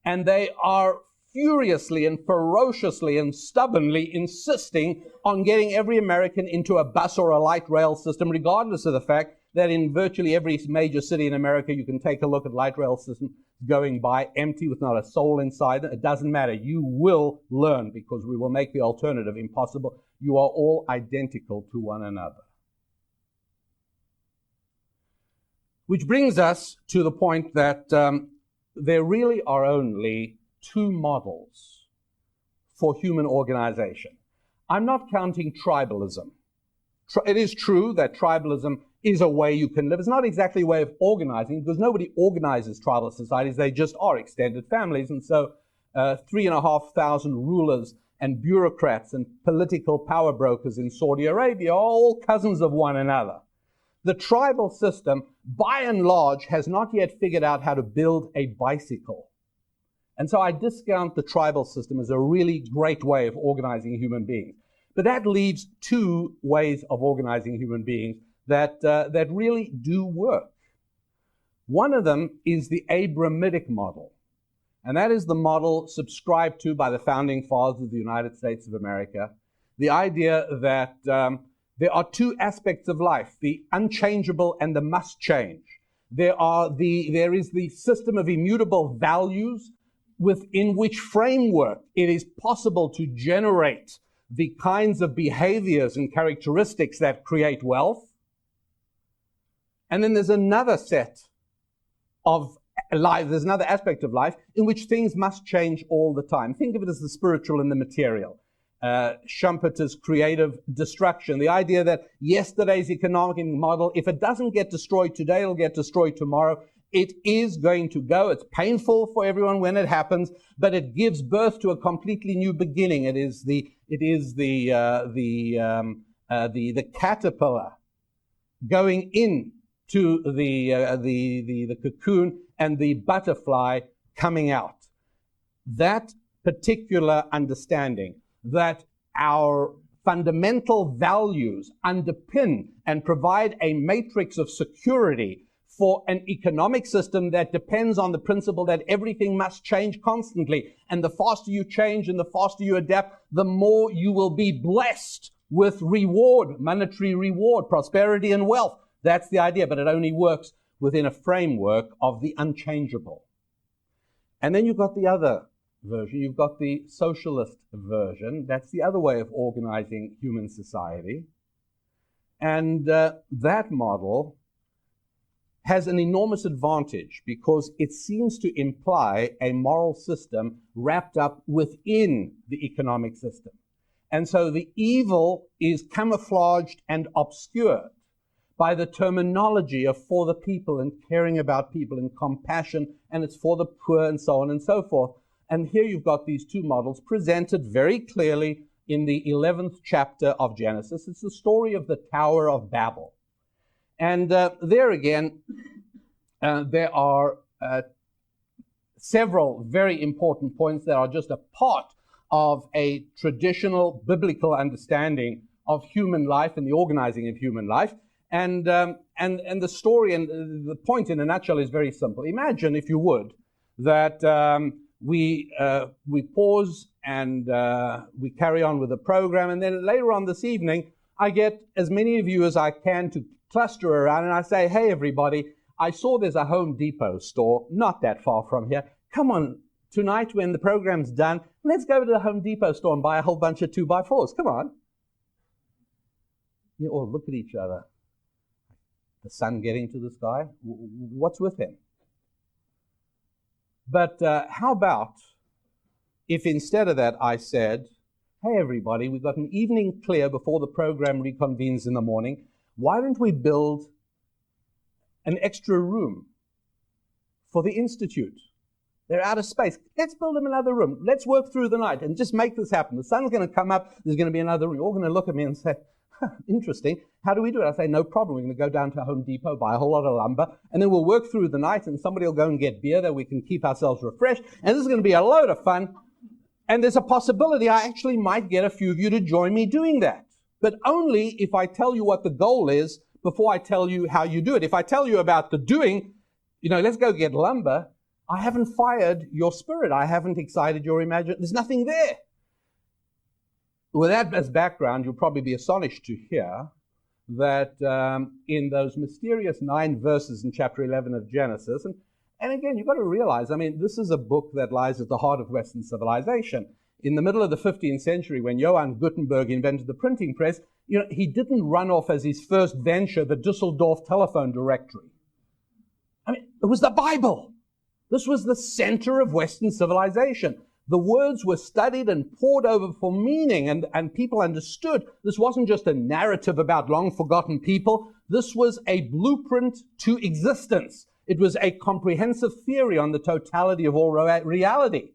And they are furiously and ferociously and stubbornly insisting on getting every American into a bus or a light rail system, regardless of the fact that in virtually every major city in America, you can take a look at light rail systems going by empty with not a soul inside. It doesn't matter. You will learn, because we will make the alternative impossible. You are all identical to one another. Which brings us to the point that there really are only two models for human organization. I'm not counting tribalism. It is true that tribalism is a way you can live. It's not exactly a way of organizing, because nobody organizes tribal societies. They just are extended families. And so 3,500 rulers and bureaucrats and political power brokers in Saudi Arabia are all cousins of one another. The tribal system, by and large, has not yet figured out how to build a bicycle. And so I discount the tribal system as a really great way of organizing human beings. But that leaves two ways of organizing human beings that really do work. One of them is the Abrahamic model. And that is the model subscribed to by the founding fathers of the United States of America. The idea that there are two aspects of life, the unchangeable and the must change. There is the system of immutable values within which framework it is possible to generate the kinds of behaviors and characteristics that create wealth. And then there's another set of life, there's another aspect of life in which things must change all the time. Think of it as the spiritual and the material. Schumpeter's creative destruction, the idea that yesterday's economic model, if it doesn't get destroyed today, it'll get destroyed tomorrow. It is going to go. It's painful for everyone when it happens, but it gives birth to a completely new beginning. It is the caterpillar going into the cocoon and the butterfly coming out. That particular understanding that our fundamental values underpin and provide a matrix of security for an economic system that depends on the principle that everything must change constantly. And the faster you change and the faster you adapt, the more you will be blessed with reward, monetary reward, prosperity and wealth. That's the idea, but it only works within a framework of the unchangeable. And then you've got the other version. You've got the socialist version. That's the other way of organizing human society. And that model has an enormous advantage because it seems to imply a moral system wrapped up within the economic system. And so the evil is camouflaged and obscured by the terminology of for the people and caring about people and compassion, and it's for the poor and so on and so forth. And here you've got these two models presented very clearly in the 11th chapter of Genesis. It's the story of the Tower of Babel. And there again, there are several very important points that are just a part of a traditional biblical understanding of human life and the organizing of human life. And the story and the point in a nutshell is very simple. Imagine, if you would, that we pause and we carry on with the program, and then later on this evening, I get as many of you as I can to cluster around, and I say, hey, everybody, I saw there's a Home Depot store not that far from here. Come on, tonight when the program's done, let's go to the Home Depot store and buy a whole bunch of 2x4s. Come on. You all look at each other. The sun getting to the sky? What's with him? But how about if instead of that I said, hey, everybody, we've got an evening clear before the program reconvenes in the morning. Why don't we build an extra room for the Institute? They're out of space. Let's build them another room. Let's work through the night and just make this happen. The sun's going to come up. There's going to be another room. You're all going to look at me and say, interesting. How do we do it? I say, no problem. We're going to go down to Home Depot, buy a whole lot of lumber, and then we'll work through the night, and somebody will go and get beer that we can keep ourselves refreshed. And this is going to be a load of fun. And there's a possibility I actually might get a few of you to join me doing that. But only if I tell you what the goal is before I tell you how you do it. If I tell you about the doing, let's go get lumber, I haven't fired your spirit. I haven't excited your imagination. There's nothing there. With that as background, you'll probably be astonished to hear that in those mysterious 9 verses in chapter 11 of Genesis, and again, you've got to realize, this is a book that lies at the heart of Western civilization. In the middle of the 15th century, when Johann Gutenberg invented the printing press, he didn't run off as his first venture the Dusseldorf telephone directory. It was the Bible. This was the center of Western civilization. The words were studied and pored over for meaning, and people understood this wasn't just a narrative about long-forgotten people. This was a blueprint to existence. It was a comprehensive theory on the totality of all reality.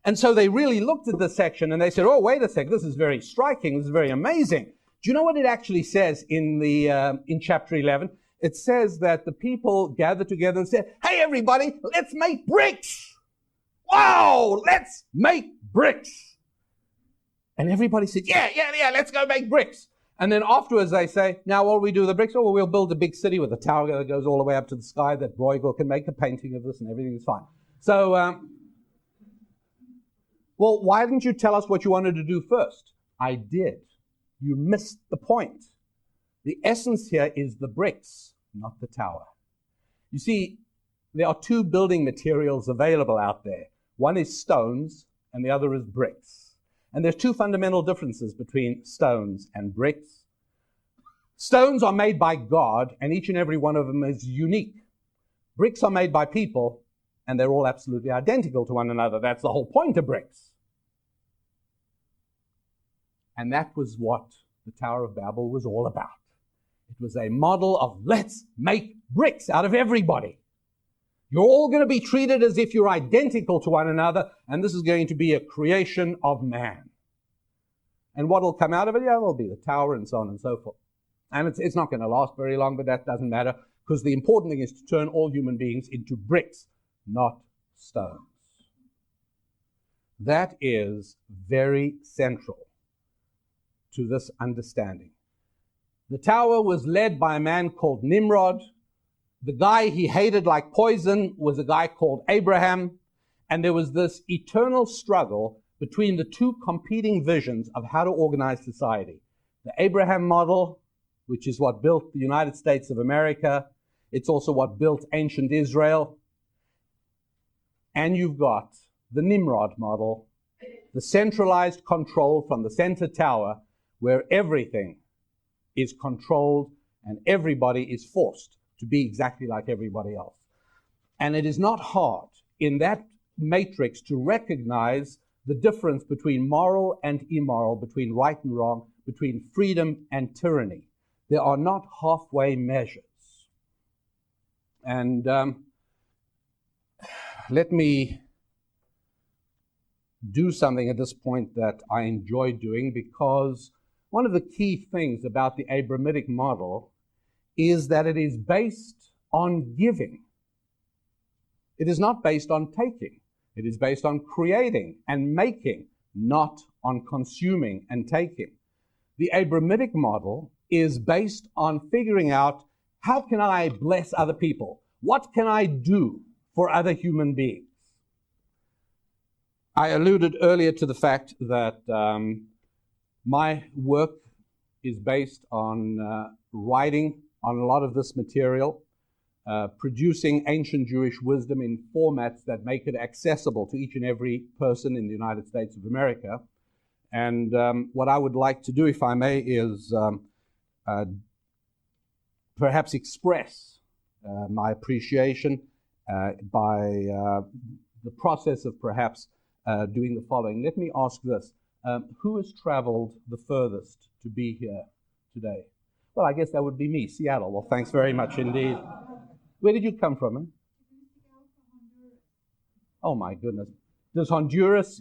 And so they really looked at this section and they said, oh, wait a sec, this is very striking, this is very amazing. Do you know what it actually says in chapter 11? It says that the people gathered together and said, hey, everybody, let's make bricks. Wow, let's make bricks. And everybody said, yeah, let's go make bricks. And then afterwards they say, now what do we do with the bricks? Oh, well, we'll build a big city with a tower that goes all the way up to the sky that Bruegel can make a painting of this and everything is fine. So, well, why didn't you tell us what you wanted to do first? I did. You missed the point. The essence here is the bricks, not the tower. You see, there are 2 building materials available out there. One is stones and the other is bricks. And there's two fundamental differences between stones and bricks. Stones are made by God, and each and every one of them is unique. Bricks are made by people, and they're all absolutely identical to one another. That's the whole point of bricks. And that was what the Tower of Babel was all about. It was a model of let's make bricks out of everybody. You're all going to be treated as if you're identical to one another, and this is going to be a creation of man. And what will come out of it? Yeah, will be the tower and so on and so forth. And it's not going to last very long, but that doesn't matter, because the important thing is to turn all human beings into bricks, not stones. That is very central to this understanding. The tower was led by a man called Nimrod. The guy he hated like poison was a guy called Abraham. And there was this eternal struggle between the two competing visions of how to organize society. The Abraham model, which is what built the United States of America. It's also what built ancient Israel. And you've got the Nimrod model, the centralized control from the center tower, where everything is controlled and everybody is forced to be exactly like everybody else. And it is not hard in that matrix to recognize the difference between moral and immoral, between right and wrong, between freedom and tyranny. There are not halfway measures. And let me do something at this point that I enjoy doing, because one of the key things about the Abrahamic model is that it is based on giving. It is not based on taking. It is based on creating and making, not on consuming and taking. The Abrahamic model is based on figuring out, how can I bless other people? What can I do for other human beings? I alluded earlier to the fact that my work is based on writing on a lot of this material, producing ancient Jewish wisdom in formats that make it accessible to each and every person in the United States of America. And what I would like to do, if I may, is perhaps express my appreciation by the process of perhaps doing the following. Let me ask this. Who has traveled the furthest to be here today? Well, I guess that would be me, Seattle. Well, thanks very much indeed. Where did you come from? Eh? Oh, my goodness. Does Honduras,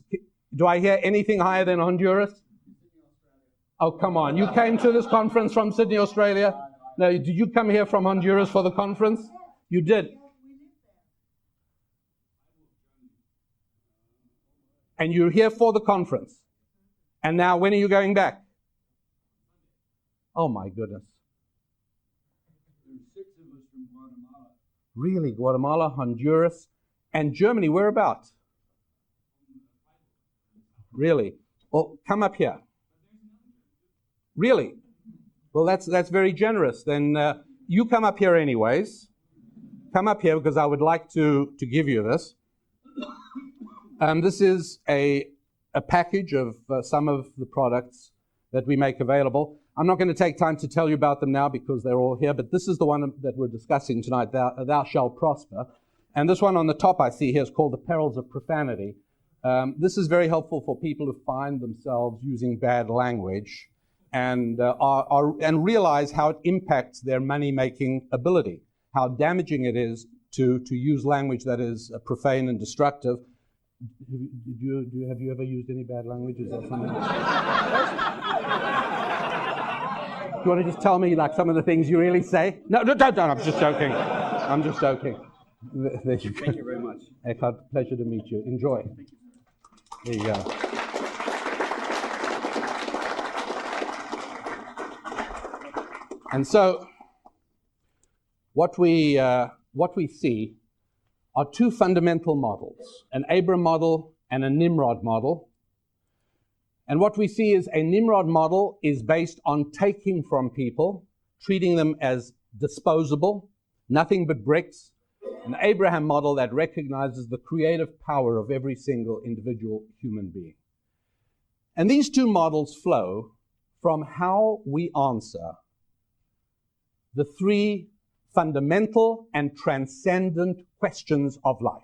do I hear anything higher than Honduras? Oh, come on. You came to this conference from Sydney, Australia? No, did you come here from Honduras for the conference? You did. And you're here for the conference. And now, when are you going back? Oh, my goodness. There's 6 of us from Guatemala. Really? Guatemala, Honduras, and Germany. Whereabouts? Really? Well, come up here. Really? Well, that's very generous. Then you come up here anyways. Come up here, because I would like to give you this. This is a package of some of the products that we make available. I'm not going to take time to tell you about them now because they're all here, but this is the one that we're discussing tonight, Thou Shalt Prosper. And this one on the top I see here is called The Perils of Profanity. This is very helpful for people who find themselves using bad language and realize how it impacts their money-making ability, how damaging it is to use language that is profane and destructive. Have you ever used any bad language? Is that something? Do you want to just tell me like some of the things you really say? No, don't. I'm just joking. I'm just joking. There you go. Thank you very much. Eckhart, pleasure to meet you. Enjoy. There you go. And so, what we see are two fundamental models, an Abraham model and a Nimrod model. And what we see is a Nimrod model is based on taking from people, treating them as disposable, nothing but bricks. An Abraham model that recognizes the creative power of every single individual human being. And these two models flow from how we answer the three fundamental and transcendent questions of life.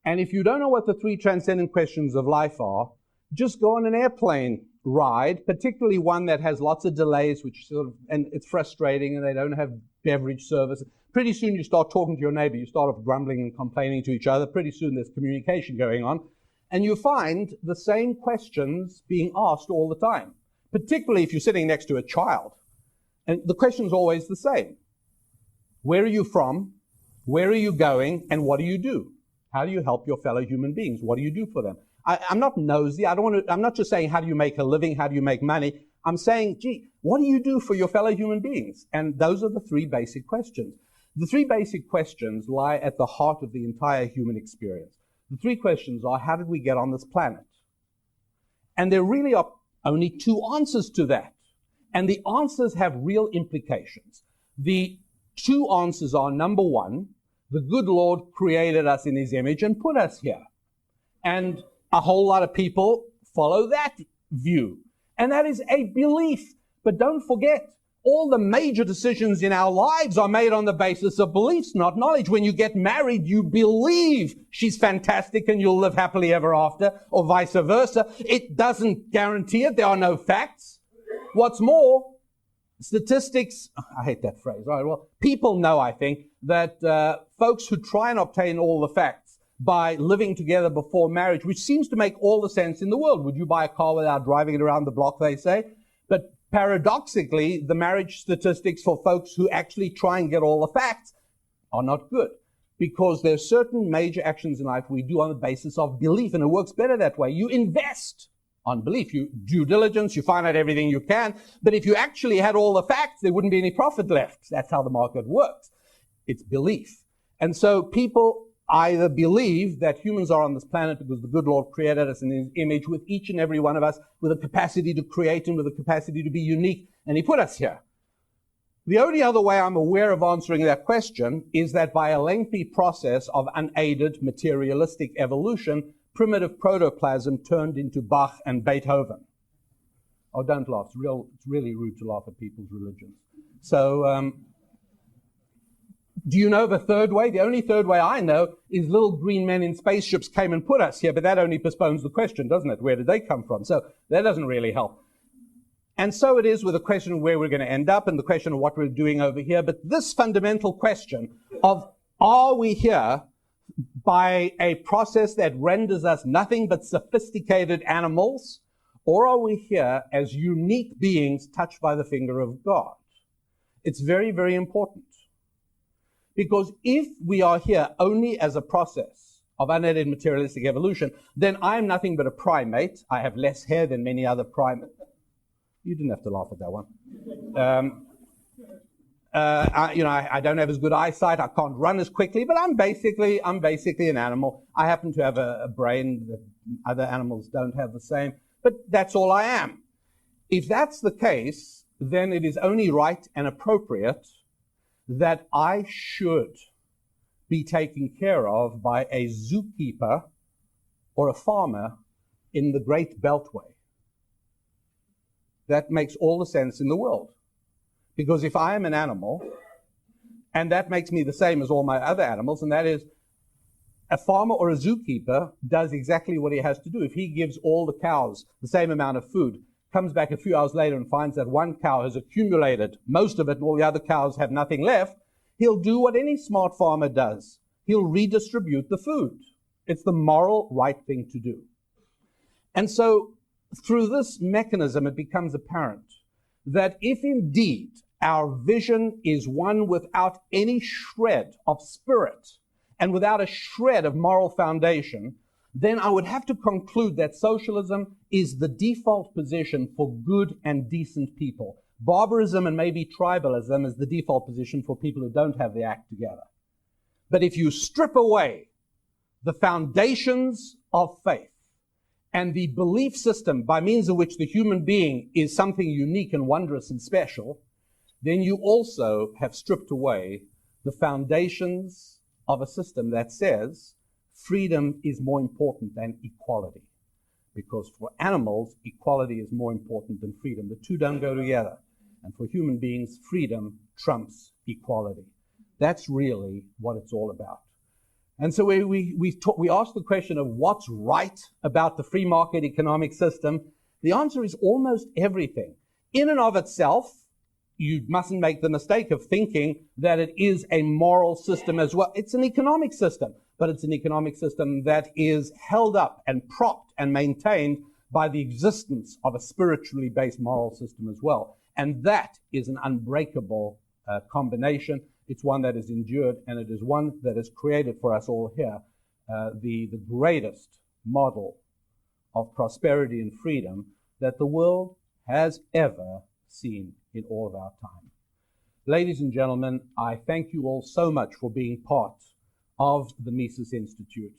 And if you don't know what the three transcendent questions of life are, just go on an airplane ride, particularly one that has lots of delays, which and it's frustrating, and they don't have beverage service. Pretty soon you start talking to your neighbor, you start off grumbling and complaining to each other. Pretty soon there's communication going on, and you find the same questions being asked all the time, particularly if you're sitting next to a child. And the question's always the same. Where are you from? Where are you going? And what do you do? How do you help your fellow human beings? What do you do for them? I'm not nosy. I'm not just saying, how do you make a living? How do you make money? I'm saying, gee, what do you do for your fellow human beings? And those are the three basic questions. The three basic questions lie at the heart of the entire human experience. The three questions are, how did we get on this planet? And there really are only two answers to that. And the answers have real implications. The two answers are, number one, the good Lord created us in his image and put us here. And a whole lot of people follow that view. And that is a belief. But don't forget, all the major decisions in our lives are made on the basis of beliefs, not knowledge. When you get married, you believe she's fantastic and you'll live happily ever after, or vice versa. It doesn't guarantee it. There are no facts. What's more, statistics, I hate that phrase, right? Well, people know, I think, that folks who try and obtain all the facts by living together before marriage, which seems to make all the sense in the world. Would you buy a car without driving it around the block, they say? But paradoxically, the marriage statistics for folks who actually try and get all the facts are not good, because there's certain major actions in life we do on the basis of belief, and it works better that way. You invest on belief. You due diligence, you find out everything you can. But if you actually had all the facts, there wouldn't be any profit left. That's how the market works. It's belief. And so people either believe that humans are on this planet because the good Lord created us in his image, with each and every one of us with a capacity to create and with a capacity to be unique, and he put us here. The only other way I'm aware of answering that question is that by a lengthy process of unaided materialistic evolution, primitive protoplasm turned into Bach and Beethoven. Oh, don't laugh. It's really rude to laugh at people's religions. So, do you know the third way? The only third way I know is little green men in spaceships came and put us here, but that only postpones the question, doesn't it? Where did they come from? So that doesn't really help. And so it is with the question of where we're going to end up and the question of what we're doing over here. But this fundamental question of, are we here by a process that renders us nothing but sophisticated animals, or are we here as unique beings touched by the finger of God? It's very, very important. Because if we are here only as a process of unaided materialistic evolution, then I'm nothing but a primate. I have less hair than many other primates. You didn't have to laugh at that one. I don't have as good eyesight. I can't run as quickly, but I'm basically an animal. I happen to have a brain that other animals don't have the same, but that's all I am. If that's the case, then it is only right and appropriate that I should be taken care of by a zookeeper or a farmer in the Great Beltway. That makes all the sense in the world. Because if I am an animal, and that makes me the same as all my other animals, and that is, a farmer or a zookeeper does exactly what he has to do. If he gives all the cows the same amount of food, comes back a few hours later and finds that one cow has accumulated most of it and all the other cows have nothing left, he'll do what any smart farmer does. He'll redistribute the food. It's the moral right thing to do. And so through this mechanism, it becomes apparent that if indeed our vision is one without any shred of spirit and without a shred of moral foundation, then I would have to conclude that socialism is the default position for good and decent people. Barbarism and maybe tribalism is the default position for people who don't have the act together. But if you strip away the foundations of faith and the belief system by means of which the human being is something unique and wondrous and special, then you also have stripped away the foundations of a system that says freedom is more important than equality. because for animals, equality is more important than freedom. The two don't go together. And for human beings, freedom trumps equality. That's really what it's all about. And so we ask the question of what's right about the free market economic system. The answer is almost everything. In and of itself, you mustn't make the mistake of thinking that it is a moral system as well. It's an economic system, but it's an economic system that is held up and propped and maintained by the existence of a spiritually based moral system as well. And that is an unbreakable combination. It's one that has endured, and it is one that has created for us all here the greatest model of prosperity and freedom that the world has ever seen in all of our time. Ladies and gentlemen, I thank you all so much for being part of the Mises Institute.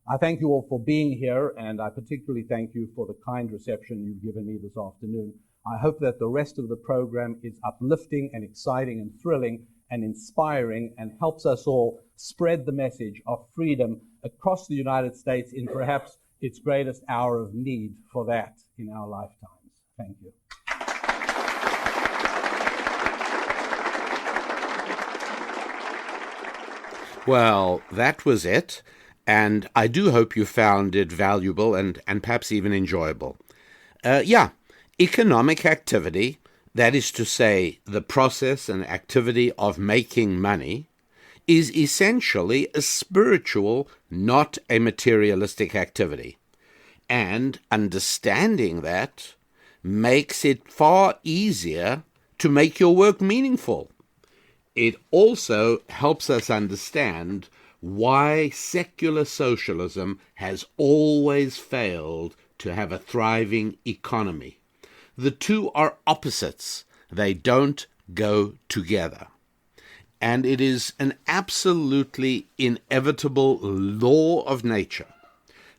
I thank you all for being here, and I particularly thank you for the kind reception you've given me this afternoon. I hope that the rest of the program is uplifting and exciting and thrilling and inspiring and helps us all spread the message of freedom across the United States in perhaps its greatest hour of need for that in our lifetimes. Thank you. Well, that was it, and I do hope you found it valuable and perhaps even enjoyable. Economic activity, that is to say, the process and activity of making money, is essentially a spiritual, not a materialistic activity. And understanding that makes it far easier to make your work meaningful. It also helps us understand why secular socialism has always failed to have a thriving economy. The two are opposites. They don't go together. And it is an absolutely inevitable law of nature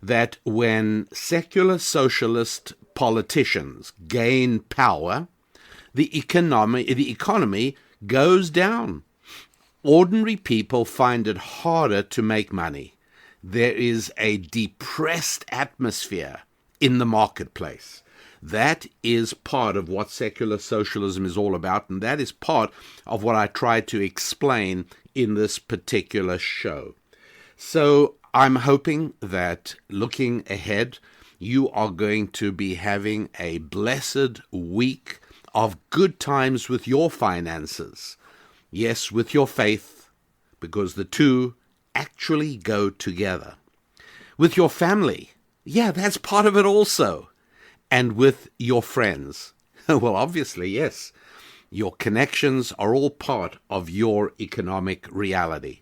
that when secular socialist politicians gain power, the economy goes down. Ordinary people find it harder to make money. There is a depressed atmosphere in the marketplace. That is part of what secular socialism is all about, and that is part of what I try to explain in this particular show. So I'm hoping that looking ahead, you are going to be having a blessed week of good times with your finances. Yes, with your faith, because the two actually go together. With your family, yeah, that's part of it also. And with your friends. Well, obviously, yes. Your connections are all part of your economic reality.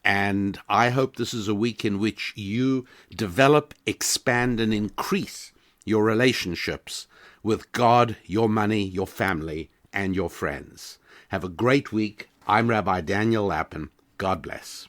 And I hope this is a week in which you develop, expand, and increase your relationships with God, your money, your family, and your friends. Have a great week. I'm Rabbi Daniel Lappin. God bless.